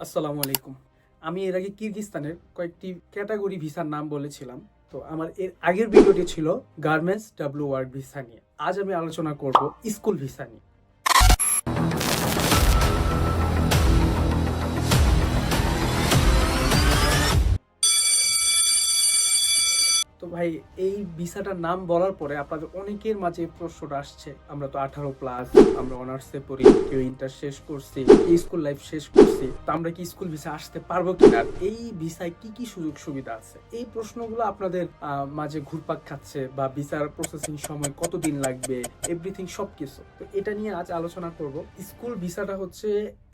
আসসালামু আলাইকুম। আমি এর আগে কিরগিজস্তানের কয়েকটি ক্যাটাগরি ভিসার নাম বলেছিলাম। তো আমার এর আগের ভিডিওটি ছিল গার্মেন্টস ডাব্লিউ ওয়ার্ক ভিসা নিয়ে। আজ আমি আলোচনা করব স্কুল ভিসা নিয়ে। তো ভাই, এই ভিসাটার নাম বলার পরে আপনাদের অনেকের মাঝে প্রশ্নটা আসছে, আমরা তো 18+, আমরা অনার্সে পড়ি, কেউ ইন্টার শেষ করছি, স্কুল লাইফ শেষ করছি, তো আমরা কি স্কুল ভিসা আসতে পারবো কিনা, এই ভিসায় কি কি সুযোগ সুবিধা আছে, এই প্রশ্নগুলো আপনাদের মাঝে ঘুরপাক খাচ্ছে, বা ভিসার প্রসেসিং সময় কতদিন লাগবে, এভরিথিং সবকিছু। তো এটা নিয়ে আজ আলোচনা করব। স্কুল ভিসাটা হচ্ছে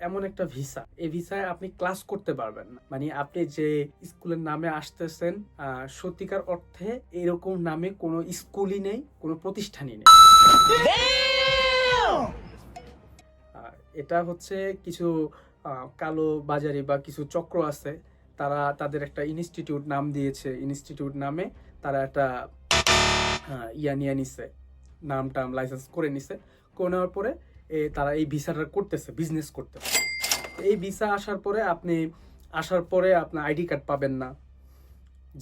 এমন একটা ভিসা, এই ভিসায় আপনি ক্লাস করতে পারবেন না। মানে আপনি যে স্কুলের নামে আসতেছেন, সত্যিকার অর্থে এরকম নামে কোনো স্কুলই নেই, কোনো প্রতিষ্ঠানই নেই। এটা হচ্ছে কিছু কালো বাজারি বা কিছু চক্র আছে, তারা তাদের একটা ইনস্টিটিউট নাম দিয়েছে, ইনস্টিটিউট নামে তারা একটা নিয়ে নিছে, নাম টাম লাইসেন্স করে নিছে, করে নেওয়ার পরে তারা এই ভিসাটা করতেছে, বিজনেস করতেছে। এই ভিসা আসার পরে আপনার আইডি কার্ড পাবেন না,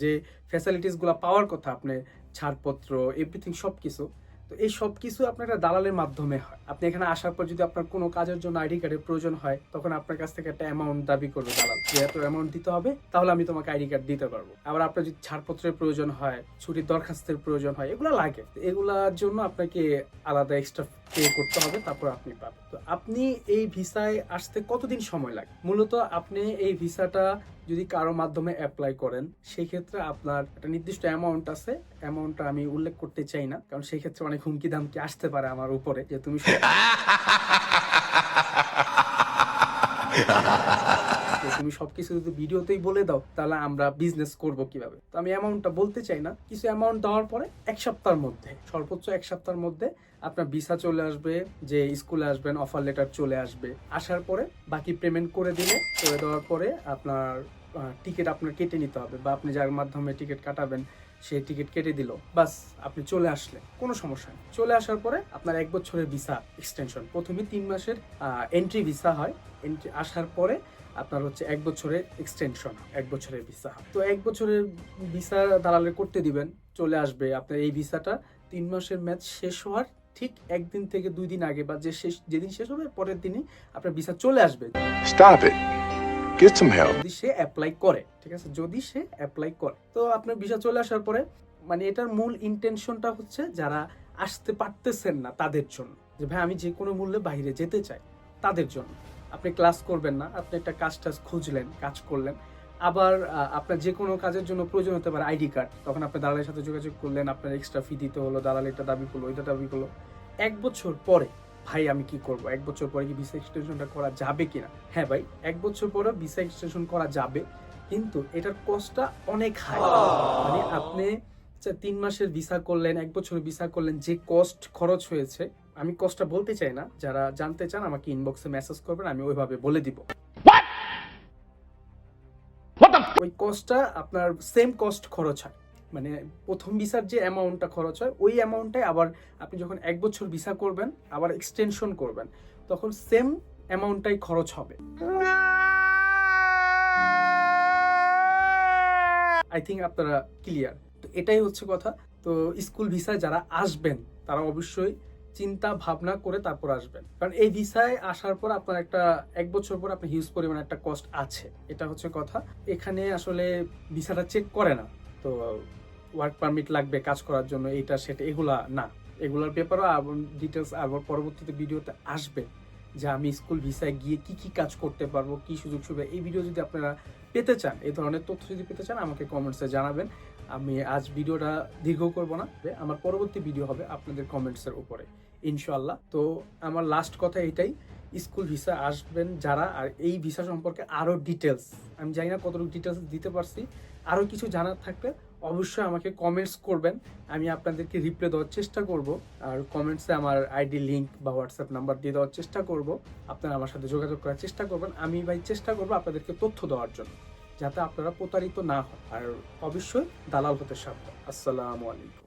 যে ফ্যাসিলিটিসগুলো পাওয়ার কথা, আপনি ছাড়পত্র এভরিথিং সব কিছু, তো এই সব কিছু আপনার একটা দালালের মাধ্যমে হয়। আপনি এখানে আসার পর যদি আপনার কোনো কাজের জন্য আইডি কার্ডের প্রয়োজন হয়, তখন আপনার কাছ থেকে একটা অ্যামাউন্ট দাবি করবে দালাল, যে এত অ্যামাউন্ট দিতে হবে, তাহলে আমি তোমাকে আইডি কার্ড দিতে পারবো। আবার আপনার যদি ছাড়পত্রের প্রয়োজন হয়, ছুটির দরখাস্তের প্রয়োজন হয়, এগুলো লাগে, এগুলার জন্য আপনাকে আলাদা এক্সট্রা পে করতে হবে, তারপর আপনি পাবেন। তো আপনি এই ভিসায় আসতে কতদিন সময় লাগে? মূলত আপনি এই ভিসাটা যদি কারো মাধ্যমে অ্যাপ্লাই করেন, সেই ক্ষেত্রে আপনার একটা নির্দিষ্ট অ্যামাউন্ট আছে, অ্যামাউন্টটা আমি উল্লেখ করতে চাই না, কারণ সেই ক্ষেত্রে অনেক হুমকি দামকি আসতে পারে আমার উপরে, যে তুমি সবকিছু যদি ভিডিওতেই বলে দাও, তাহলে আমরা বিজনেস করব কিভাবে। তো আমি অ্যামাউন্টটা বলতে চাই না। কিছু অ্যামাউন্ট দেওয়ার পরে 1 সপ্তাহের মধ্যে, সর্বোচ্চ 1 সপ্তাহের মধ্যে আপনার ভিসা চলে আসবে, যে স্কুলে আসবেন অফার লেটার চলে আসবে। আসার পরে বাকি পেমেন্ট করে দেওয়ার পরে আপনার টিকিট আপনার কেটে নিতে হবে, বা আপনি যার মাধ্যমে টিকিট কাটাবেন সেই টিকিট কেটে দিল, বাস আপনি চলে আসলে কোনো সমস্যা নেই। চলে আসার পরে আপনার 1 বছরের ভিসা এক্সটেনশন, প্রথমে 3 মাসের এন্ট্রি ভিসা হয়, এন্ট্রি আসার পরে আপনার হচ্ছে 1 বছরের এক্সটেনশন, 1 বছরের ভিসা। তো 1 বছরের ভিসা দালালে করতে দিবেন, চলে আসবে আপনার এই ভিসাটা 3 মাসের ম্যাচ শেষ হওয়ার ঠিক 1 দিন থেকে 2 দিন আগে, বা যেদিন শেষ হবে পরের দিনই আপনার ভিসা চলে আসবে। Stop it. Get some help. যদি সে অ্যাপ্লাই করে, ঠিক আছে, যদি সে অ্যাপ্লাই করে, তো আপনার ভিসা চলে আসার পরে, মানে এটার মূল ইন্টেনশনটা হচ্ছে যারা আসতে পারতেছেন না তাদের জন্য, যে ভাই আমি যে কোনো মূল্যে বাইরে যেতে চাই, তাদের জন্য। আপনি ক্লাস করবেন না, আপনি একটা কাজ খুঁজলেন, কাজ করলেন, আবার আপনার যে কোনো কাজের জন্য প্রয়োজন হতে পারে আইডি কার্ড, তখন আপনি দালালের সাথে যোগাযোগ করলেন, আপনার এক্সট্রা ফি দিতে হলো, দালাল এটা দাবি করলো, এটা দাবি করলো। 1 বছর পরে ভাই আমি কি করব, 1 বছর পরে কি ভিসা এক্সটেনশনটা করা যাবে কিনা? হ্যাঁ ভাই, 1 বছর পরে ভিসা এক্সটেনশন করা যাবে, কিন্তু এটার কস্টটা অনেক হাই। মানে আপনি 3 মাসের ভিসা করলেন, 1 বছরের ভিসা করলেন, যে কস্ট খরচ হয়েছে, আমি কস্টটা বলতে চাই না, যারা জানতে চান আমাকে ইনবক্সে মেসেজ করবেন, আমি ওইভাবে বলে দিব। ওই কস্টটা আপনার সেম কস্ট খরচ হয়, মানে প্রথম ভিসার যে অ্যামাউন্টটা খরচ হয়, ওই অ্যামাউন্টটাই আবার আপনি যখন 1 বছর ভিসা করবেন, আবার এক্সটেনশন করবেন, তখন সেম অ্যামাউন্টটাই খরচ হবে। আই থিঙ্ক আপনারা ক্লিয়ার। তো এটাই হচ্ছে কথা। তো স্কুল ভিসায় যারা আসবেন, তারা অবশ্যই চিন্তা ভাবনা করে তারপর আসবেন, কারণ এই ভিসায় আসার পর আপনার একটা 1 বছর পর আপনার হিউজ পরিমাণে একটা কস্ট আছে, এটা হচ্ছে কথা। এখানে আসলে ভিসাটা চেক করে না, তো ওয়ার্ক পারমিট লাগবে কাজ করার জন্য, এটা সেটা এগুলা না, এগুলোর ব্যাপারেও ডিটেলস আবার পরবর্তীতে ভিডিওতে আসবে, যে আমি স্কুল ভিসায় গিয়ে কি কি কাজ করতে পারবো, কি সুযোগ সুবিধা। এই ভিডিও যদি আপনারা পেতে চান, এই ধরনের তথ্য যদি পেতে চান, আমাকে কমেন্টসে জানাবেন। আমি আজ ভিডিওটা দীর্ঘ করব না, আমার পরবর্তী ভিডিও হবে আপনাদের কমেন্টসের উপরে ইনশাআল্লাহ। তো আমার লাস্ট কথা এটাই, স্কুল ভিসা আসবেন যারা, আর এই ভিসা সম্পর্কে আরও ডিটেলস, আমি জানি না কতটুকু ডিটেলস দিতে পারছি, আরও কিছু জানার থাকলে অবশ্যই আমাকে কমেন্টস করবেন, আমি আপনাদেরকে রিপ্লাই দেওয়ার চেষ্টা করব। আর কমেন্টসে আমার আইডি লিঙ্ক বা হোয়াটসঅ্যাপ নাম্বার দিয়ে দেওয়ার চেষ্টা করব, আপনারা আমার সাথে যোগাযোগ করার চেষ্টা করবেন। আমি ভাই চেষ্টা করব আপনাদেরকে তথ্য দেওয়ার জন্য, যাতে আপনারা প্রতারিত না হন, আর অবশ্যই দালাল হতে সাবধান। আসসালামু আলাইকুম।